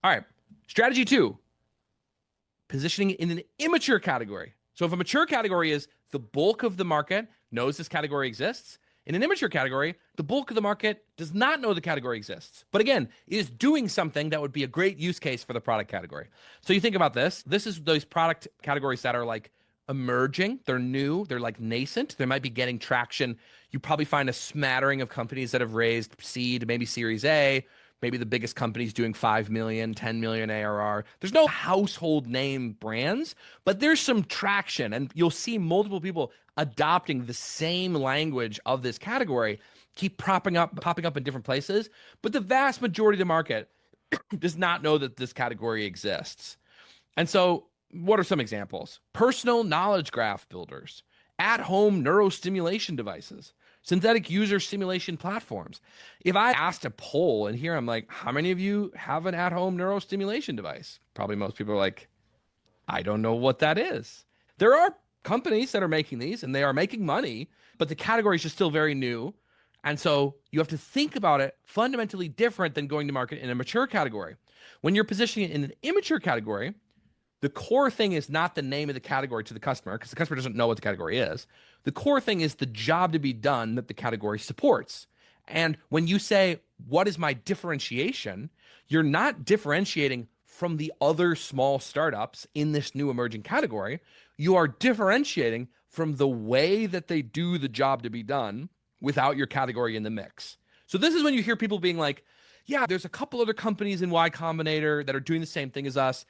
All right. Strategy 2, positioning in an immature category. So if a mature category is the bulk of the market knows this category exists, in an immature category, the bulk of the market does not know the category exists. But again, is doing something that would be a great use case for the product category. So you think about this. This is those product categories that are like emerging. They're new. They're like nascent. They might be getting traction. You probably find a smattering of companies that have raised seed, maybe Series A. Maybe the biggest companies doing 5 million, 10 million ARR. There's no household name brands, but there's some traction, and you'll see multiple people adopting the same language of this category, keep popping up in different places. But the vast majority of the market does not know that this category exists. And so, what are some examples? Personal knowledge graph builders, at-home neurostimulation devices, synthetic user simulation platforms. If I asked a poll, and here I'm like, how many of you have an at-home neurostimulation device? Probably most people are like, I don't know what that is. There are companies that are making these and they are making money, but the category is just still very new. And so you have to think about it fundamentally different than going to market in a mature category. When you're positioning it in an immature category, the core thing is not the name of the category to the customer, because the customer doesn't know what the category is. The core thing is the job to be done that the category supports. And when you say, what is my differentiation? You're not differentiating from the other small startups in this new emerging category. You are differentiating from the way that they do the job to be done without your category in the mix. So this is when you hear people being like, yeah, there's a couple other companies in Y Combinator that are doing the same thing as us.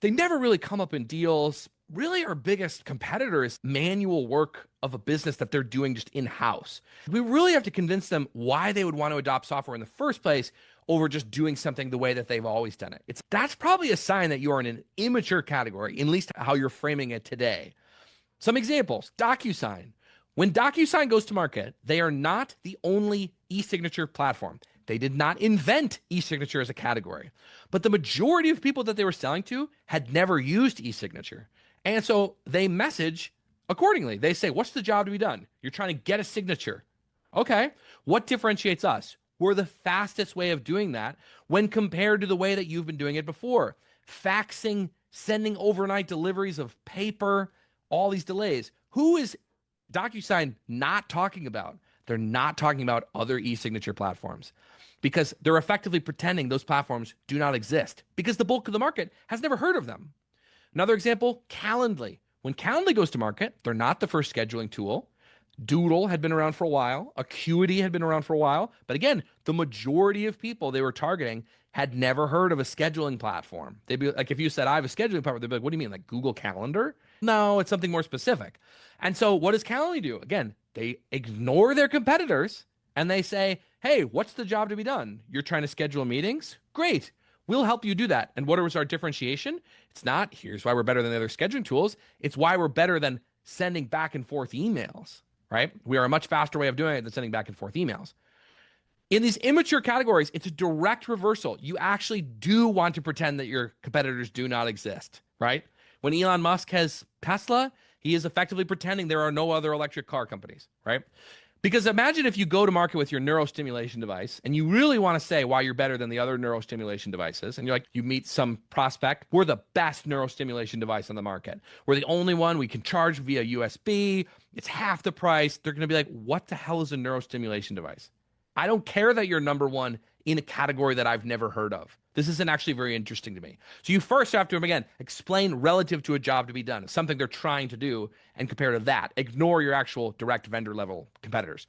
They never really come up in deals. Really, our biggest competitor is manual work of a business that they're doing just in-house. We really have to convince them why they would want to adopt software in the first place over just doing something the way that they've always done it. That's probably a sign that you are in an immature category, at least how you're framing it today. Some examples, DocuSign. When DocuSign goes to market, they are not the only e-signature platform. They did not invent e-signature as a category, but the majority of people that they were selling to had never used e-signature. And so they message accordingly. They say, what's the job to be done? You're trying to get a signature. Okay. What differentiates us? We're the fastest way of doing that when compared to the way that you've been doing it before. Faxing, sending overnight deliveries of paper, all these delays. Who is DocuSign not talking about? They're not talking about other e-signature platforms because they're effectively pretending those platforms do not exist because the bulk of the market has never heard of them. Another example, Calendly. When Calendly goes to market, they're not the first scheduling tool. Doodle had been around for a while. Acuity had been around for a while. But again, the majority of people they were targeting had never heard of a scheduling platform. They'd be like, if you said, I have a scheduling platform, they'd be like, what do you mean, like Google Calendar? No, it's something more specific. And so what does Calendly do? Again, they ignore their competitors and they say, hey, what's the job to be done? You're trying to schedule meetings? Great. We'll help you do that. And what is our differentiation? It's not, here's why we're better than the other scheduling tools. It's why we're better than sending back and forth emails, right? We are a much faster way of doing it than sending back and forth emails. In these immature categories, it's a direct reversal. You actually do want to pretend that your competitors do not exist, right? When Elon Musk has Tesla, he is effectively pretending there are no other electric car companies, right? Because imagine if you go to market with your neurostimulation device and you really want to say why you're better than the other neurostimulation devices. And you're like, you meet some prospect, we're the best neurostimulation device on the market. We're the only one we can charge via USB. It's half the price. They're going to be like, what the hell is a neurostimulation device? I don't care that you're number one in a category that I've never heard of. This isn't actually very interesting to me. So you first have to, again, explain relative to a job to be done, something they're trying to do, and compare to that. Ignore your actual direct vendor level competitors.